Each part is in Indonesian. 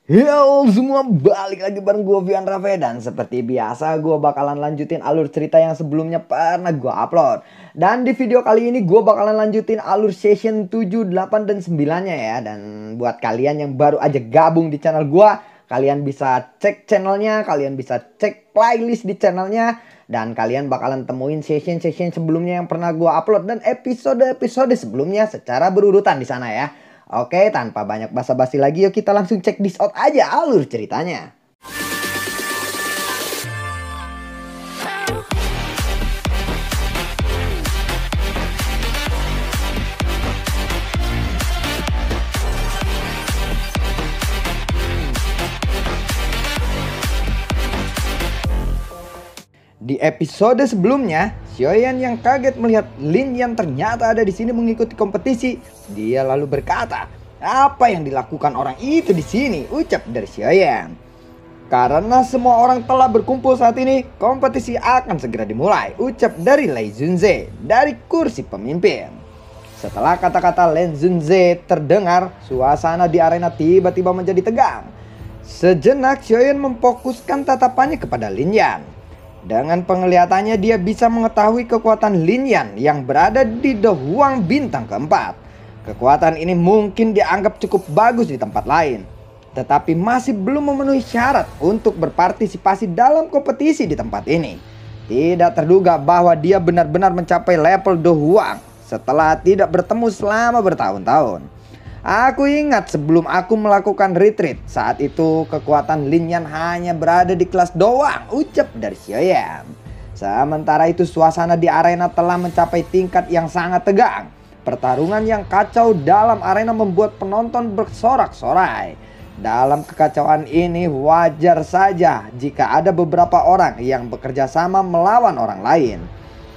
Halo semua, balik lagi bareng gue Vian Rafe. Dan seperti biasa gue bakalan lanjutin alur cerita yang sebelumnya pernah gue upload. Dan di video kali ini gue bakalan lanjutin alur session 7, 8, dan 9 nya ya. Dan buat kalian yang baru aja gabung di channel gue, kalian bisa cek channelnya, kalian bisa cek playlist di channelnya. Dan kalian bakalan temuin session-session sebelumnya yang pernah gue upload dan episode-episode sebelumnya secara berurutan di sana ya. Oke, tanpa banyak basa-basi lagi, yuk kita langsung cek this out aja alur ceritanya. Di episode sebelumnya, Xiaoyan yang kaget melihat Lin yang ternyata ada di sini mengikuti kompetisi. Dia lalu berkata, "Apa yang dilakukan orang itu di sini?" ucap dari Xiaoyan. "Karena semua orang telah berkumpul saat ini, kompetisi akan segera dimulai," ucap dari Lei Zunze dari kursi pemimpin. Setelah kata-kata Lei Zunze terdengar, suasana di arena tiba-tiba menjadi tegang. Sejenak Xiaoyan memfokuskan tatapannya kepada Lin Yan. Dengan penglihatannya dia bisa mengetahui kekuatan Lin Yan yang berada di The Huang bintang keempat. Kekuatan ini mungkin dianggap cukup bagus di tempat lain, tetapi masih belum memenuhi syarat untuk berpartisipasi dalam kompetisi di tempat ini. Tidak terduga bahwa dia benar-benar mencapai level The Huang setelah tidak bertemu selama bertahun-tahun. "Aku ingat sebelum aku melakukan retreat, saat itu kekuatan Lin Yan hanya berada di kelas doang," ucap dari Xiaoyan. Sementara itu suasana di arena telah mencapai tingkat yang sangat tegang. Pertarungan yang kacau dalam arena membuat penonton bersorak-sorai. Dalam kekacauan ini wajar saja jika ada beberapa orang yang bekerja sama melawan orang lain.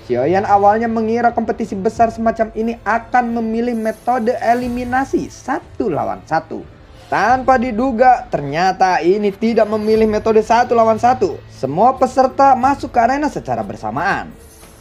Xiaoyan awalnya mengira kompetisi besar semacam ini akan memilih metode eliminasi 1 lawan 1. Tanpa diduga, ternyata ini tidak memilih metode 1 lawan 1. Semua peserta masuk ke arena secara bersamaan.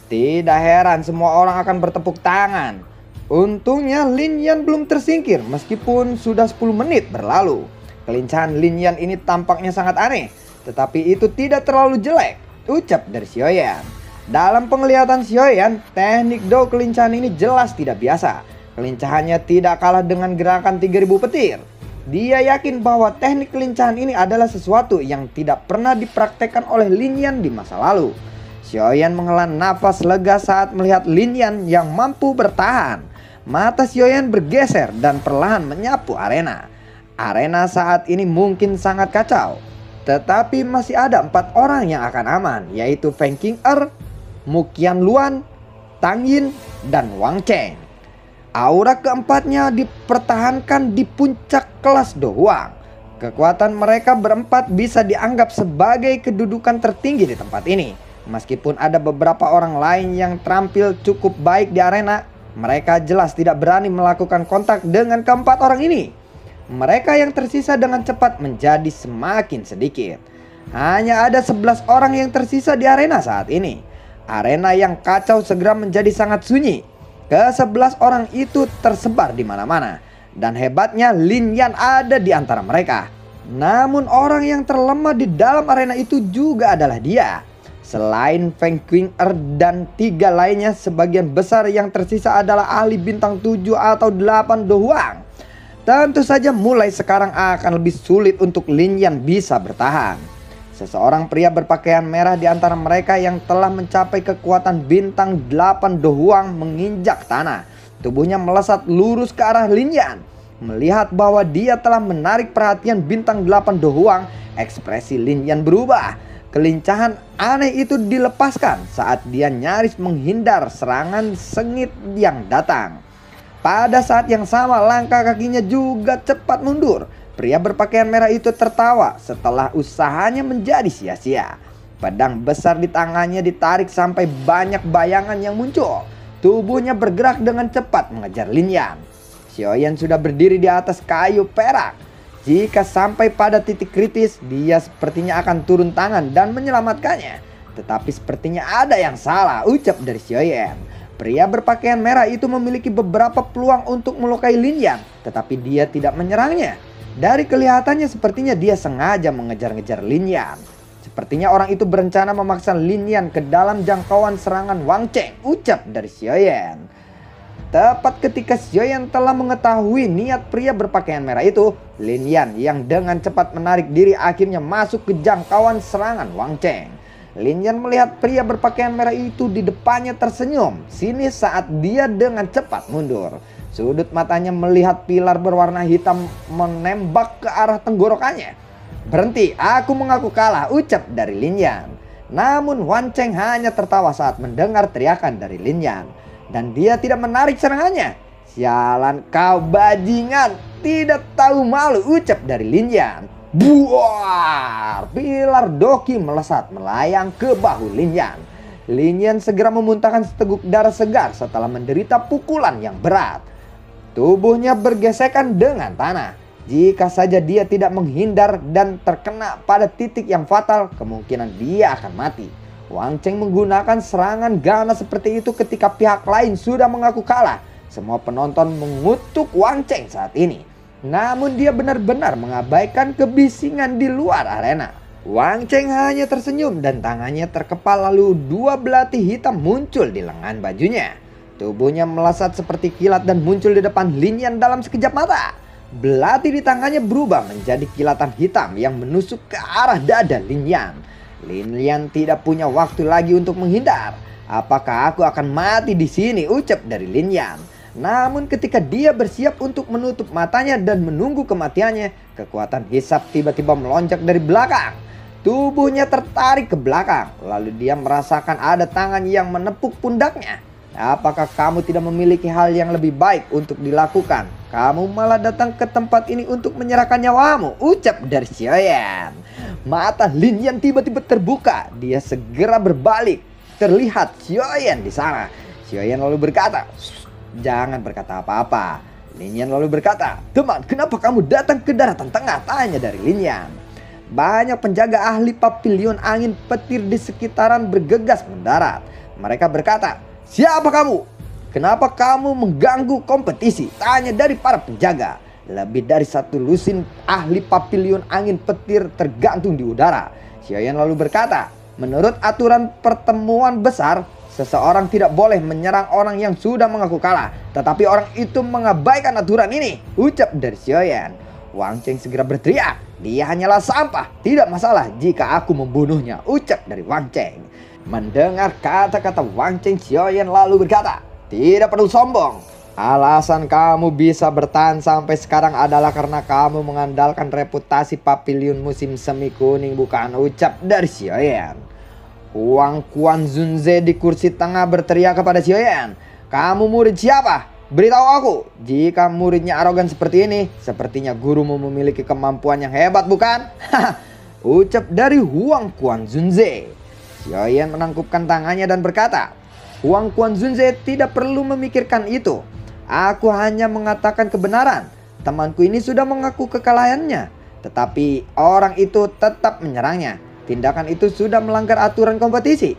Tidak heran semua orang akan bertepuk tangan. Untungnya Lin Yan belum tersingkir meskipun sudah 10 menit berlalu. Kelincahan Lin Yan ini tampaknya sangat aneh, tetapi itu tidak terlalu jelek, ucap dari Xiaoyan. Dalam penglihatan Xiaoyan, teknik do kelincahan ini jelas tidak biasa. Kelincahannya tidak kalah dengan gerakan 3000 petir. Dia yakin bahwa teknik kelincahan ini adalah sesuatu yang tidak pernah dipraktekkan oleh Lin Yan di masa lalu. Xiaoyan menghela nafas lega saat melihat Lin Yan yang mampu bertahan. Mata Xiaoyan bergeser dan perlahan menyapu arena. Arena saat ini mungkin sangat kacau, tetapi masih ada 4 orang yang akan aman, yaitu Feng Qing'er, Mu Qianluan, Tang Yin, dan Wang Chen. Aura keempatnya dipertahankan di puncak kelas Do Huang. Kekuatan mereka berempat bisa dianggap sebagai kedudukan tertinggi di tempat ini. Meskipun ada beberapa orang lain yang terampil cukup baik di arena, mereka jelas tidak berani melakukan kontak dengan keempat orang ini. Mereka yang tersisa dengan cepat menjadi semakin sedikit. Hanya ada 11 orang yang tersisa di arena saat ini. Arena yang kacau segera menjadi sangat sunyi. Ke-11 orang itu tersebar di mana-mana. Dan hebatnya Lin Yan ada di antara mereka. Namun orang yang terlemah di dalam arena itu juga adalah dia. Selain Feng Qing'er dan 3 lainnya, sebagian besar yang tersisa adalah ahli bintang 7 atau 8 Do Huang. Tentu saja mulai sekarang akan lebih sulit untuk Lin Yan bisa bertahan. Seseorang pria berpakaian merah di antara mereka yang telah mencapai kekuatan bintang 8 Do Huang menginjak tanah. Tubuhnya melesat lurus ke arah Lin Yan. Melihat bahwa dia telah menarik perhatian bintang 8 Do Huang, ekspresi Lin Yan berubah. Kelincahan aneh itu dilepaskan saat dia nyaris menghindar serangan sengit yang datang. Pada saat yang sama langkah kakinya juga cepat mundur. Pria berpakaian merah itu tertawa setelah usahanya menjadi sia-sia. Pedang besar di tangannya ditarik sampai banyak bayangan yang muncul. Tubuhnya bergerak dengan cepat mengejar Lin Yan. Xiaoyan sudah berdiri di atas kayu perak. Jika sampai pada titik kritis, dia sepertinya akan turun tangan dan menyelamatkannya. Tetapi sepertinya ada yang salah, ucap dari Xiaoyan. Pria berpakaian merah itu memiliki beberapa peluang untuk melukai Lin Yan, tetapi dia tidak menyerangnya. Dari kelihatannya sepertinya dia sengaja mengejar-ngejar Lin Yan. Sepertinya orang itu berencana memaksa Lin Yan ke dalam jangkauan serangan Wang Cheng, ucap dari Xiaoyan. Tepat ketika Xiaoyan telah mengetahui niat pria berpakaian merah itu, Lin Yan yang dengan cepat menarik diri akhirnya masuk ke jangkauan serangan Wang Cheng. Lin Yan melihat pria berpakaian merah itu di depannya tersenyum sinis saat dia dengan cepat mundur. Sudut matanya melihat pilar berwarna hitam menembak ke arah tenggorokannya. "Berhenti, aku mengaku kalah," ucap dari Lin Yan. Namun Wang Cheng hanya tertawa saat mendengar teriakan dari Lin Yan. Dan dia tidak menarik serangannya. "Sialan kau bajingan, tidak tahu malu," ucap dari Lin Yan. Buar! Pilar doki melesat melayang ke bahu Lin Yan. Lin Yan segera memuntahkan seteguk darah segar setelah menderita pukulan yang berat. Tubuhnya bergesekan dengan tanah. Jika saja dia tidak menghindar dan terkena pada titik yang fatal, kemungkinan dia akan mati. Wang Cheng menggunakan serangan ganas seperti itu ketika pihak lain sudah mengaku kalah. Semua penonton mengutuk Wang Cheng saat ini. Namun dia benar-benar mengabaikan kebisingan di luar arena. Wang Cheng hanya tersenyum dan tangannya terkepal, lalu dua belati hitam muncul di lengan bajunya. Tubuhnya melesat seperti kilat dan muncul di depan Lin Yan dalam sekejap mata. Belati di tangannya berubah menjadi kilatan hitam yang menusuk ke arah dada Lin Yan. Lin Yan tidak punya waktu lagi untuk menghindar. "Apakah aku akan mati di sini?" ucap dari Lin Yan. Namun ketika dia bersiap untuk menutup matanya dan menunggu kematiannya, kekuatan hisap tiba-tiba melonjak dari belakang. Tubuhnya tertarik ke belakang, lalu dia merasakan ada tangan yang menepuk pundaknya. "Apakah kamu tidak memiliki hal yang lebih baik untuk dilakukan? Kamu malah datang ke tempat ini untuk menyerahkan nyawamu," ucap dari Xiaoyan. Mata Lin Yan tiba-tiba terbuka. Dia segera berbalik. Terlihat Xiaoyan di sana. Xiaoyan lalu berkata, "Jangan berkata apa-apa." Lin Yan lalu berkata, "Teman, kenapa kamu datang ke daratan tengah?" tanya dari Lin Yan. Banyak penjaga ahli pavilion angin petir di sekitaran bergegas mendarat. Mereka berkata, "Siapa kamu? Kenapa kamu mengganggu kompetisi?" tanya dari para penjaga. Lebih dari satu lusin ahli pavilion angin petir tergantung di udara. Xiaoyan lalu berkata, "Menurut aturan pertemuan besar, seseorang tidak boleh menyerang orang yang sudah mengaku kalah. Tetapi orang itu mengabaikan aturan ini," ucap dari Xiaoyan. Wang Cheng segera berteriak, "Dia hanyalah sampah. Tidak masalah jika aku membunuhnya," ucap dari Wang Cheng. Mendengar kata-kata Wang Cheng, Xiaoyan lalu berkata, "Tidak perlu sombong. Alasan kamu bisa bertahan sampai sekarang adalah karena kamu mengandalkan reputasi pavilion musim semi kuning, bukan?" ucap dari Xiaoyan. Wang Quanzunze di kursi tengah berteriak kepada Xiaoyan, "Kamu murid siapa? Beritahu aku. Jika muridnya arogan seperti ini, sepertinya gurumu memiliki kemampuan yang hebat, bukan?" ucap dari Wang Quanzunze. Xiaoyan menangkupkan tangannya dan berkata, "Wang Quanzunze tidak perlu memikirkan itu. Aku hanya mengatakan kebenaran. Temanku ini sudah mengaku kekalahannya, tetapi orang itu tetap menyerangnya. Tindakan itu sudah melanggar aturan kompetisi."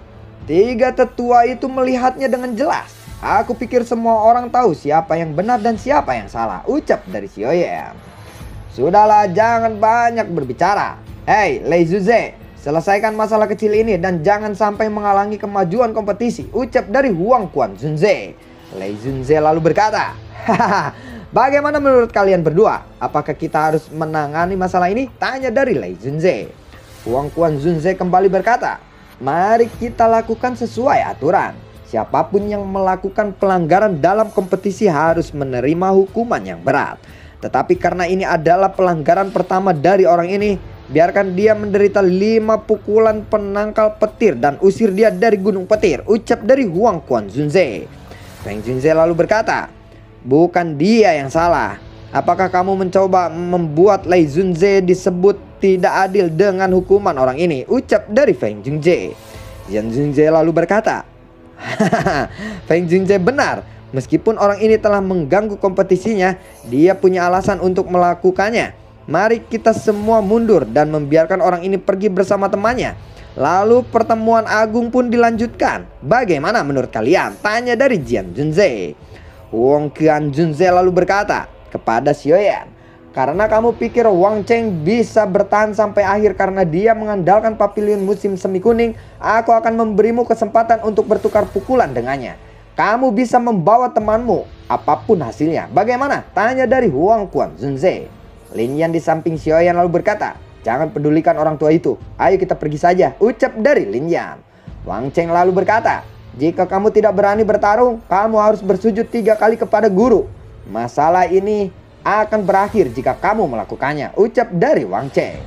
Tiga tetua itu melihatnya dengan jelas. "Aku pikir semua orang tahu siapa yang benar dan siapa yang salah," ucap dari Xiaoyan. "Sudahlah, jangan banyak berbicara. Hei, Lei Zuze, selesaikan masalah kecil ini dan jangan sampai menghalangi kemajuan kompetisi," ucap dari Huang Quanzunze. Lei Zunze lalu berkata, "Hahaha, bagaimana menurut kalian berdua? Apakah kita harus menangani masalah ini?" tanya dari Lei Zunze. Huang Quanzunze kembali berkata, "Mari kita lakukan sesuai aturan. Siapapun yang melakukan pelanggaran dalam kompetisi harus menerima hukuman yang berat. Tetapi karena ini adalah pelanggaran pertama dari orang ini, biarkan dia menderita 5 pukulan penangkal petir dan usir dia dari gunung petir," ucap dari Huang Quanzunze. Feng Junze lalu berkata, "Bukan dia yang salah. Apakah kamu mencoba membuat Lei Zunze disebut tidak adil dengan hukuman orang ini?" ucap dari Feng Junze. Yan Junze lalu berkata, "Hahaha, Feng Junze benar. Meskipun orang ini telah mengganggu kompetisinya, dia punya alasan untuk melakukannya. Mari kita semua mundur dan membiarkan orang ini pergi bersama temannya." Lalu pertemuan agung pun dilanjutkan. Bagaimana menurut kalian? Tanya dari Jian Zunze. Wong Qian Zunze lalu berkata kepada Xiaoyan, karena kamu pikir Wang Cheng bisa bertahan sampai akhir karena dia mengandalkan pavilion musim semi kuning, aku akan memberimu kesempatan untuk bertukar pukulan dengannya. Kamu bisa membawa temanmu, apapun hasilnya. Bagaimana? Tanya dari Huang Quan Zunze. Lin Yan di samping Xiaoyan lalu berkata, jangan pedulikan orang tua itu. Ayo kita pergi saja, ucap dari Lin Yan. Wang Cheng lalu berkata, jika kamu tidak berani bertarung, kamu harus bersujud 3 kali kepada guru. Masalah ini akan berakhir jika kamu melakukannya, ucap dari Wang Cheng.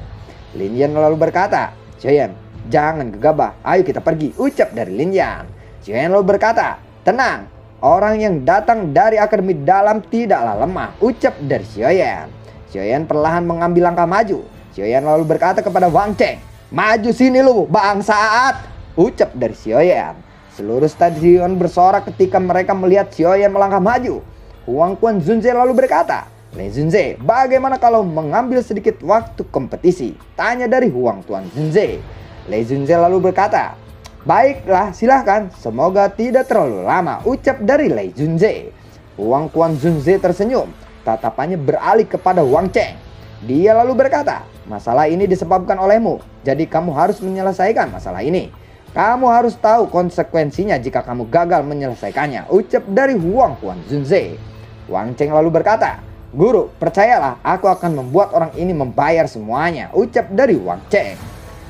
Lin Yan lalu berkata, Xiaoyan, jangan gegabah, ayo kita pergi, ucap dari Lin Yan. Xiaoyan lalu berkata, tenang, orang yang datang dari akademi dalam tidaklah lemah, ucap dari Xiaoyan. Xiaoyan perlahan mengambil langkah maju. Xiaoyan lalu berkata kepada Wang Cheng, maju sini lu bangsaat, ucap dari Xiaoyan. Seluruh stadion bersorak ketika mereka melihat Xiaoyan melangkah maju. Huang Quan Zunze lalu berkata, Lei Zunze, bagaimana kalau mengambil sedikit waktu kompetisi? Tanya dari Huang Quan Zunze. Lei Zunze lalu berkata, baiklah silahkan, semoga tidak terlalu lama, ucap dari Lei Zunze. Huang Quan Zunze tersenyum, tatapannya beralih kepada Wang Cheng. Dia lalu berkata, masalah ini disebabkan olehmu, jadi kamu harus menyelesaikan masalah ini. Kamu harus tahu konsekuensinya jika kamu gagal menyelesaikannya, ucap dari Huang Quan Zunze. Wang Cheng lalu berkata, guru, percayalah, aku akan membuat orang ini membayar semuanya, ucap dari Wang Cheng.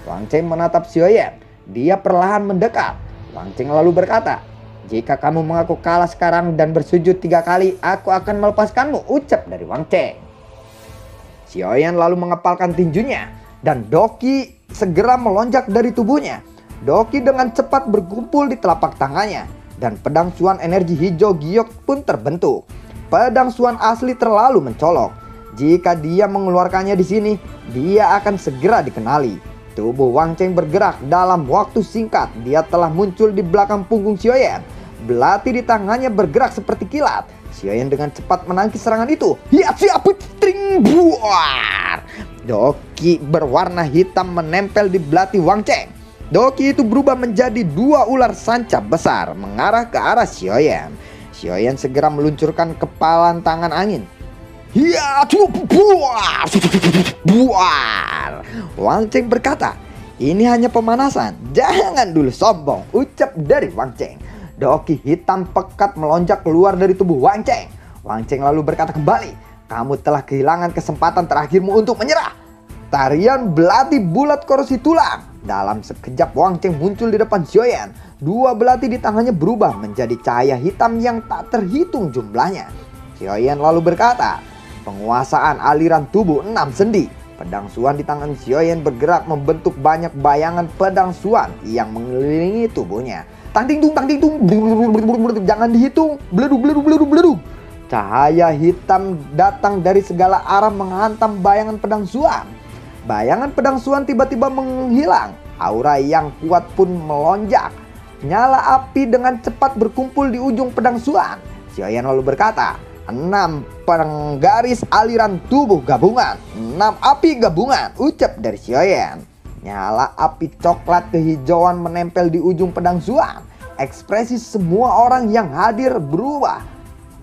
Wang Cheng menatap Xiaoyan. Dia perlahan mendekat. Wang Cheng lalu berkata, jika kamu mengaku kalah sekarang dan bersujud 3 kali, aku akan melepaskanmu, ucap dari Wang Cheng. Xiaoyan lalu mengepalkan tinjunya dan Doki segera melonjak dari tubuhnya. Doki dengan cepat berkumpul di telapak tangannya dan pedang Xuan energi hijau giok pun terbentuk. Pedang Xuan asli terlalu mencolok. Jika dia mengeluarkannya di sini, dia akan segera dikenali. Tubuh Wang Cheng bergerak dalam waktu singkat. Dia telah muncul di belakang punggung Xiaoyan. Belati di tangannya bergerak seperti kilat. Xiaoyan dengan cepat menangkis serangan itu. Buar. Doki berwarna hitam menempel di belati Wang Cheng. Doki itu berubah menjadi 2 ular sanca besar mengarah ke arah Xiaoyan. Xiaoyan segera meluncurkan kepalan tangan angin. Buar. Wang Cheng berkata, ini hanya pemanasan, jangan dulu sombong, ucap dari Wang Cheng. Doki hitam pekat melonjak keluar dari tubuh Wang Cheng. Wang Cheng lalu berkata kembali, kamu telah kehilangan kesempatan terakhirmu untuk menyerah. Tarian belati bulat korosi tulang. Dalam sekejap Wang Cheng muncul di depan Xiaoyan. 2 belati di tangannya berubah menjadi cahaya hitam yang tak terhitung jumlahnya. Xiaoyan lalu berkata, penguasaan aliran tubuh 6 sendi. Pedang Xuan di tangan Xiaoyan bergerak membentuk banyak bayangan pedang Xuan yang mengelilingi tubuhnya. Tang ting tung, jangan dihitung. Bledu. Cahaya hitam datang dari segala arah menghantam bayangan pedang Xuan. Bayangan pedang Xuan tiba-tiba menghilang. Aura yang kuat pun melonjak. Nyala api dengan cepat berkumpul di ujung pedang Xuan. Xiaoyan lalu berkata, 6 penggaris aliran tubuh gabungan, 6 api gabungan, ucap dari Xiaoyan. Nyala api coklat kehijauan menempel di ujung pedang Xuan. Ekspresi semua orang yang hadir berubah.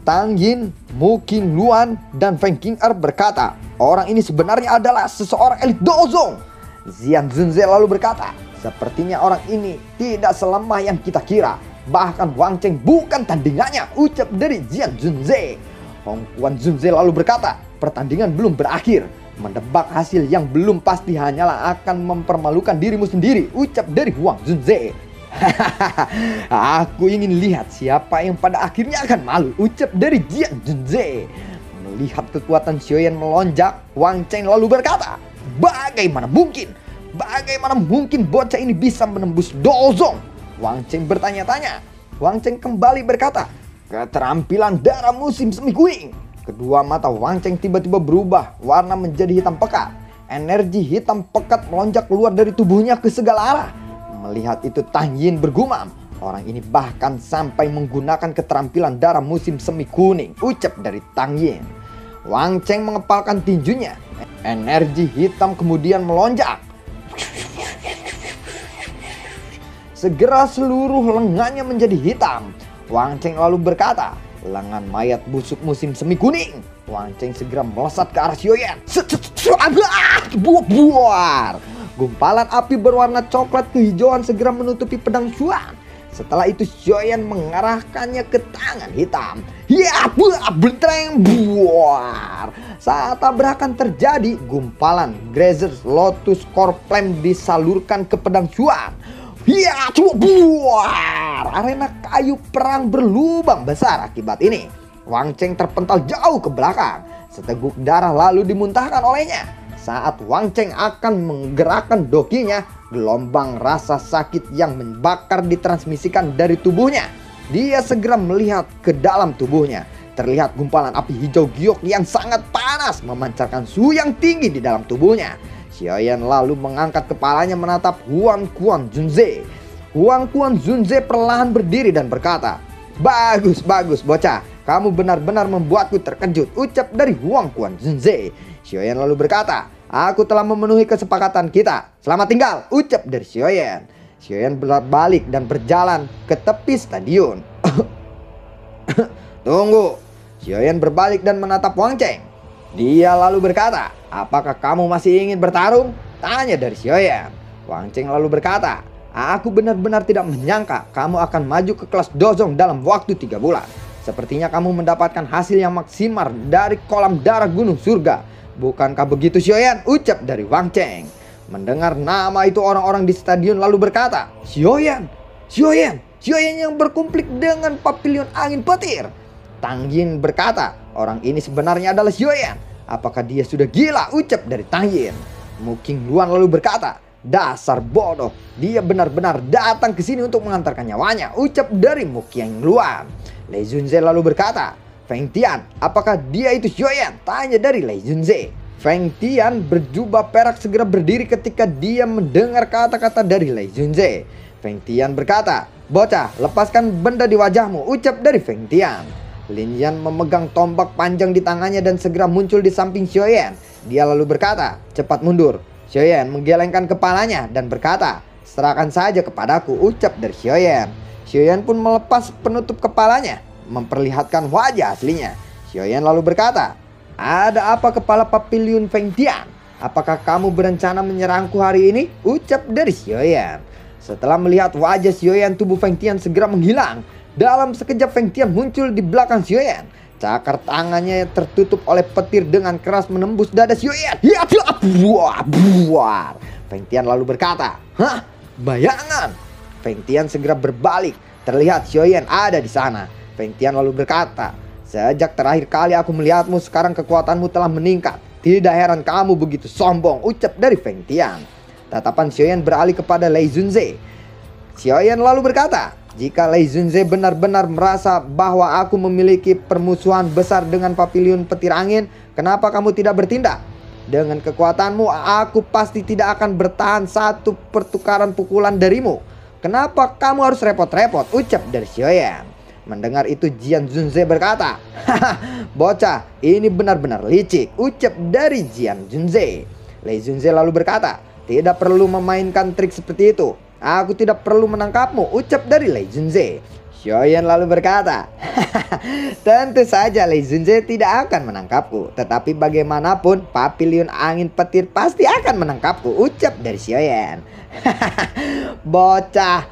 Tang Yin, Mu Qin Luan, dan Feng Qing'er berkata, orang ini sebenarnya adalah seseorang elit Dozong. Jian Zunze lalu berkata, sepertinya orang ini tidak selemah yang kita kira. Bahkan Wang Cheng bukan tandingannya, ucap dari Jian Zunze. Huang Quan Zunze lalu berkata, pertandingan belum berakhir. Menebak hasil yang belum pasti hanyalah akan mempermalukan dirimu sendiri, ucap dari Huang Zunze. Aku ingin lihat siapa yang pada akhirnya akan malu, ucap dari Jian Zunze. Melihat kekuatan Xiaoyan melonjak, Wang Cheng lalu berkata, bagaimana mungkin bocah ini bisa menembus Dozong? Wang Cheng bertanya-tanya. Wang Cheng kembali berkata, keterampilan darah musim semi kuning. Kedua mata Wang Cheng tiba-tiba berubah warna menjadi hitam pekat. Energi hitam pekat melonjak keluar dari tubuhnya ke segala arah. Melihat itu Tang Yin bergumam, orang ini bahkan sampai menggunakan keterampilan darah musim semi kuning, ucap dari Tang Yin. Wang Cheng mengepalkan tinjunya. Energi hitam kemudian melonjak. segera seluruh lengannya menjadi hitam. Wang Cheng lalu berkata, "Lengan mayat busuk musim semi kuning." Wang Cheng segera melesat ke arah Xiaoyan. Buar. Gumpalan api berwarna coklat kehijauan segera menutupi pedang Xuan. Setelah itu Xiaoyan mengarahkannya ke tangan hitam. Ya, bentreng buar. Saat tabrakan terjadi, gumpalan Grazer Lotus Core Flame disalurkan ke pedang Xuan. Ya, buar. Arena kayu perang berlubang besar akibat ini. Wang Cheng terpental jauh ke belakang. Seteguk darah lalu dimuntahkan olehnya. Saat Wang Cheng akan menggerakkan dokinya, gelombang rasa sakit yang membakar ditransmisikan dari tubuhnya. Dia segera melihat ke dalam tubuhnya. Terlihat gumpalan api hijau giok yang sangat panas memancarkan suhu yang tinggi di dalam tubuhnya. Xiaoyan lalu mengangkat kepalanya menatap Huang Quan Zunze. Huang Quan Zunze perlahan berdiri dan berkata, "Bagus, bocah. Kamu benar-benar membuatku terkejut," ucap dari Huang Quan Zunze. Xiaoyan lalu berkata, "Aku telah memenuhi kesepakatan kita. Selamat tinggal," ucap dari Xiaoyan. Xiaoyan berbalik dan berjalan ke tepi stadion. "Tunggu." Xiaoyan berbalik dan menatap Wang Cheng. Dia lalu berkata, "Apakah kamu masih ingin bertarung?" tanya dari Xiaoyan. Wang Cheng lalu berkata, "Aku benar-benar tidak menyangka kamu akan maju ke kelas Dozong dalam waktu 3 bulan. Sepertinya kamu mendapatkan hasil yang maksimal dari kolam darah gunung surga. Bukankah begitu, Xiaoyan?" ucap dari Wang Cheng. Mendengar nama itu, orang-orang di stadion lalu berkata, Xiaoyan yang berkonflik dengan Pavilion Angin Petir." Tang Yin berkata, "Orang ini sebenarnya adalah Xiaoyan. Apakah dia sudah gila?" ucap dari Tang Yin. Mu Qingluan lalu berkata, "Dasar bodoh, dia benar-benar datang ke sini untuk mengantarkan nyawanya," ucap dari Mu Qingluan. Lei Junze lalu berkata, "Feng Tian, apakah dia itu Xiaoyan?" tanya dari Lei Junze. Feng Tian berjubah perak segera berdiri ketika dia mendengar kata-kata dari Lei Junze. Feng Tian berkata, "Bocah, lepaskan benda di wajahmu," ucap dari Feng Tian. Lin Yan memegang tombak panjang di tangannya dan segera muncul di samping Xiaoyan. Dia lalu berkata, "Cepat mundur." Xiaoyan menggelengkan kepalanya dan berkata, "Serahkan saja kepadaku," ucap dari Xiaoyan. Xiaoyan pun melepas penutup kepalanya, memperlihatkan wajah aslinya. Xiaoyan lalu berkata, "Ada apa kepala Pavilion Feng Tian? Apakah kamu berencana menyerangku hari ini?" ucap dari Xiaoyan. Setelah melihat wajah Xiaoyan, tubuh Feng Tian segera menghilang. Dalam sekejap Feng Tian muncul di belakang Xiaoyan. Cakar tangannya tertutup oleh petir dengan keras menembus dada Xiaoyan. Ya, buar. Feng Tian lalu berkata, "Hah? Bayangan." Feng Tian segera berbalik. Terlihat Xiaoyan ada di sana. Feng Tian lalu berkata, "Sejak terakhir kali aku melihatmu, sekarang kekuatanmu telah meningkat. Tidak heran kamu begitu sombong," ucap dari Feng Tian. Tatapan Xiaoyan beralih kepada Lei Junze. Xiaoyan lalu berkata, "Jika Lei Junze benar-benar merasa bahwa aku memiliki permusuhan besar dengan Pavilion Petir Angin, kenapa kamu tidak bertindak? Dengan kekuatanmu, aku pasti tidak akan bertahan satu pertukaran pukulan darimu. Kenapa kamu harus repot-repot?" ucap dari Xiaoyan. Mendengar itu Jian Zunze berkata, "Haha, bocah, ini benar-benar licik," ucap dari Jian Zunze. Lei Junze lalu berkata, "Tidak perlu memainkan trik seperti itu. Aku tidak perlu menangkapmu," ucap dari Lei Junze. Xiaoyan lalu berkata, "Tentu saja Lei Junze tidak akan menangkapku. Tetapi bagaimanapun Pavilion Angin Petir pasti akan menangkapku," ucap dari Xiaoyan. "Bocah,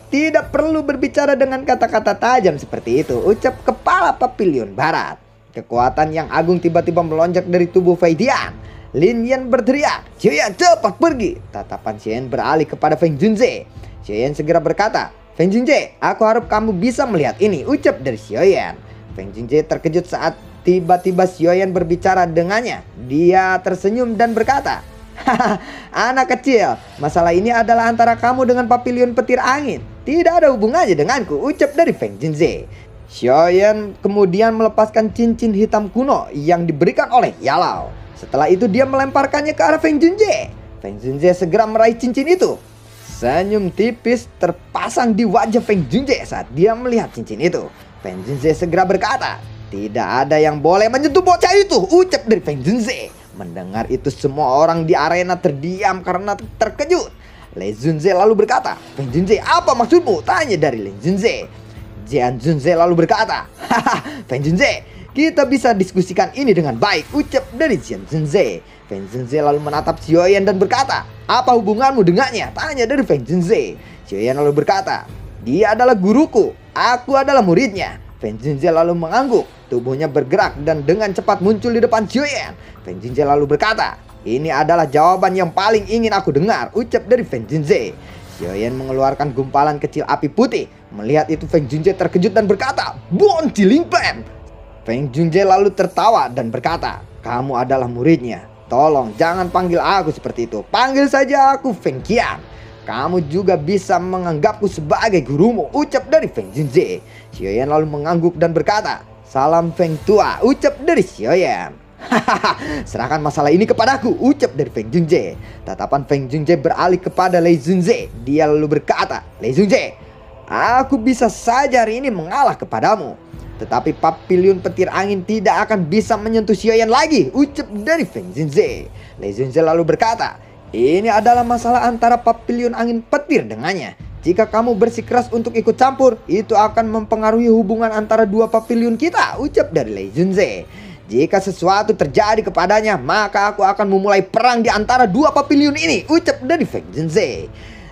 tidak perlu berbicara dengan kata-kata tajam seperti itu," ucap kepala Pavilion Barat. Kekuatan yang agung tiba-tiba melonjak dari tubuh Fei Tian. Lin Yan berteriak, "Xiaoyan, cepat pergi!" Tatapan Xiaoyan beralih kepada Feng Junze. Xiaoyan segera berkata, "Feng Junze, aku harap kamu bisa melihat ini," ucap dari Xiaoyan. Feng Junze terkejut saat tiba-tiba Xiaoyan berbicara dengannya. Dia tersenyum dan berkata, "Haha, anak kecil, masalah ini adalah antara kamu dengan Pavilion Petir Angin. Tidak ada hubungannya denganku," ucap dari Feng Junze. Xiaoyan kemudian melepaskan cincin hitam kuno yang diberikan oleh Yalao. Setelah itu dia melemparkannya ke arah Feng Junze. Feng Junze segera meraih cincin itu. Senyum tipis terpasang di wajah Feng Junze saat dia melihat cincin itu. Feng Junze segera berkata, "Tidak ada yang boleh menyentuh bocah itu," ucap dari Feng Junze. Mendengar itu semua orang di arena terdiam karena terkejut. Lei Junze lalu berkata, Feng Junze, apa maksudmu? Tanya dari Lei Junze. Jian Junze lalu berkata, haha, Feng Junze, kita bisa diskusikan ini dengan baik, ucap dari Jian Junze. Feng Junze lalu menatap Xiaoyan dan berkata, apa hubunganmu dengannya? Tanya dari Feng Junze. Xiaoyan lalu berkata, dia adalah guruku, aku adalah muridnya. Feng Junze lalu mengangguk, tubuhnya bergerak dan dengan cepat muncul di depan Xiaoyan. Feng Junze lalu berkata, ini adalah jawaban yang paling ingin aku dengar, ucap dari Feng Junze. Xiaoyan mengeluarkan gumpalan kecil api putih. Melihat itu Feng Junze terkejut dan berkata, Bon Chilling Plan. Feng Junze lalu tertawa dan berkata, kamu adalah muridnya. Tolong jangan panggil aku seperti itu. Panggil saja aku Feng Qian. Kamu juga bisa menganggapku sebagai gurumu, ucap dari Feng Junze. Xiaoyan lalu mengangguk dan berkata, salam Feng tua, ucap dari Xiaoyan. Hahaha, serahkan masalah ini kepadaku, ucap dari Feng Junze. Tatapan Feng Junze beralih kepada Lei Junze. Dia lalu berkata, Lei Junze, aku bisa saja hari ini mengalah kepadamu. Tetapi papiliun petir angin tidak akan bisa menyentuh Xiaoyan lagi, ucap dari Feng Junze. Lei Junze lalu berkata, ini adalah masalah antara papiliun angin petir dengannya. Jika kamu bersikeras untuk ikut campur, itu akan mempengaruhi hubungan antara dua papiliun kita, ucap dari Lei Junze. Jika sesuatu terjadi kepadanya, maka aku akan memulai perang di antara dua papiliun ini, ucap dari Feng Junze.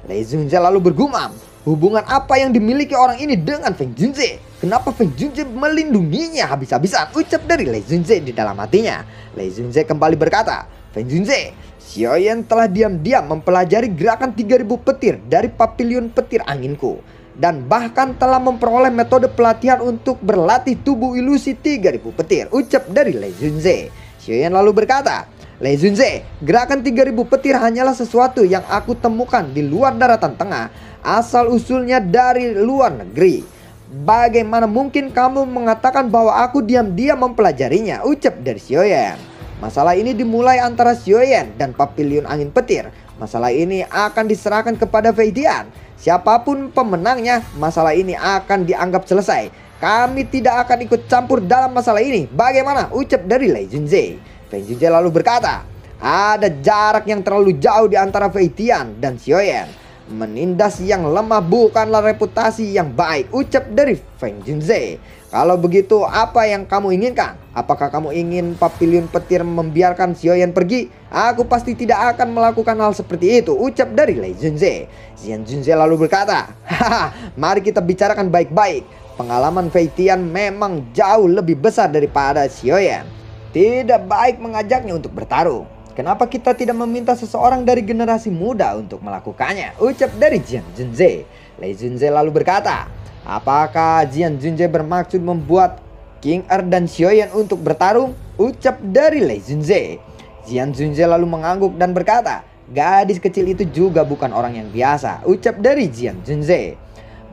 Lei Junze lalu bergumam, hubungan apa yang dimiliki orang ini dengan Feng Junze? Kenapa Feng Junze melindunginya habis-habisan, ucap dari Lei Junze di dalam hatinya. Lei Junze kembali berkata, Feng Junze, Xiaoyan telah diam-diam mempelajari gerakan 3000 petir dari papiliun petir anginku. Dan bahkan telah memperoleh metode pelatihan untuk berlatih tubuh ilusi 3000 petir, ucap dari Lei Junze. Xiaoyan lalu berkata, Lei Junze, gerakan 3000 petir hanyalah sesuatu yang aku temukan di luar daratan tengah, asal usulnya dari luar negeri. Bagaimana mungkin kamu mengatakan bahwa aku diam-diam mempelajarinya, ucap dari Xiaoyan. Masalah ini dimulai antara Xiaoyan dan papiliun angin petir. Masalah ini akan diserahkan kepada Fei Tian. Siapapun pemenangnya, masalah ini akan dianggap selesai. Kami tidak akan ikut campur dalam masalah ini. Bagaimana? Ucap dari Lei Junze. Feng Junze lalu berkata, ada jarak yang terlalu jauh di antara Fei Tian dan Xiaoyan. Menindas yang lemah bukanlah reputasi yang baik, ucap dari Feng Junze. Kalau begitu, apa yang kamu inginkan? Apakah kamu ingin papiliun petir membiarkan Xiaoyan pergi? Aku pasti tidak akan melakukan hal seperti itu, ucap dari Lei Junze. Jian Junze lalu berkata, haha, mari kita bicarakan baik-baik. Pengalaman Fei Tian memang jauh lebih besar daripada Xiaoyan. Tidak baik mengajaknya untuk bertarung. Kenapa kita tidak meminta seseorang dari generasi muda untuk melakukannya? Ucap dari Jian Junze. Lei Junze lalu berkata, apakah Jian Junze bermaksud membuat King Er dan Xiaoyan untuk bertarung? Ucap dari Lei Junze. Jian Junze lalu mengangguk dan berkata, gadis kecil itu juga bukan orang yang biasa. Ucap dari Jian Junze.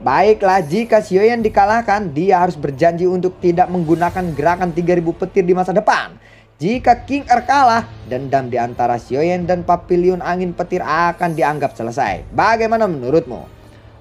Baiklah, jika Xiaoyan dikalahkan, dia harus berjanji untuk tidak menggunakan gerakan 3000 petir di masa depan. Jika King Er kalah, dendam di antara Xiaoyan dan papiliun angin petir akan dianggap selesai. Bagaimana menurutmu?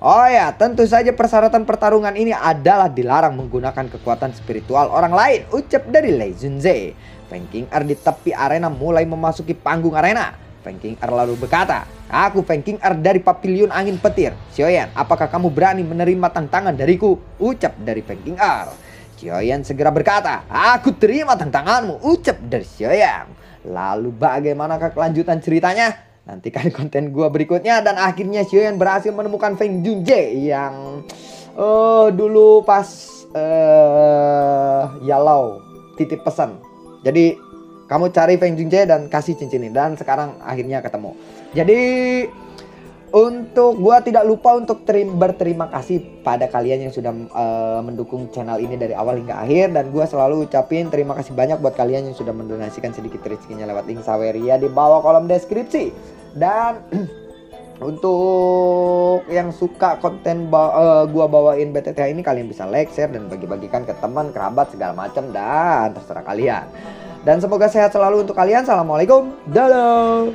Oh ya, tentu saja persyaratan pertarungan ini adalah dilarang menggunakan kekuatan spiritual orang lain, ucap dari Lei Junze. Feng King Er di tepi arena mulai memasuki panggung arena. Feng King Er lalu berkata, aku Feng King Er dari papiliun angin petir. Xiaoyan, apakah kamu berani menerima tantangan dariku? Ucap dari Feng King Er. Xiaoyan segera berkata, aku terima tantanganmu, ucap dari Xiaoyan. Lalu bagaimanakah kelanjutan ceritanya? Nantikan konten gua berikutnya. Dan akhirnya Xiaoyan berhasil menemukan Feng Junze yang dulu pas Yalau titip pesan. Jadi kamu cari Feng Junze dan kasih cincin ini. Dan sekarang akhirnya ketemu. Jadi untuk gua tidak lupa untuk berterima kasih pada kalian yang sudah mendukung channel ini dari awal hingga akhir. Dan gua selalu ucapin terima kasih banyak buat kalian yang sudah mendonasikan sedikit rezekinya lewat link Saweria di bawah kolom deskripsi. Dan untuk yang suka konten gua bawain BTTH ini, kalian bisa like, share, dan bagi-bagikan ke teman, kerabat, segala macam, dan terserah kalian. Dan semoga sehat selalu untuk kalian. Assalamualaikum. Dadah.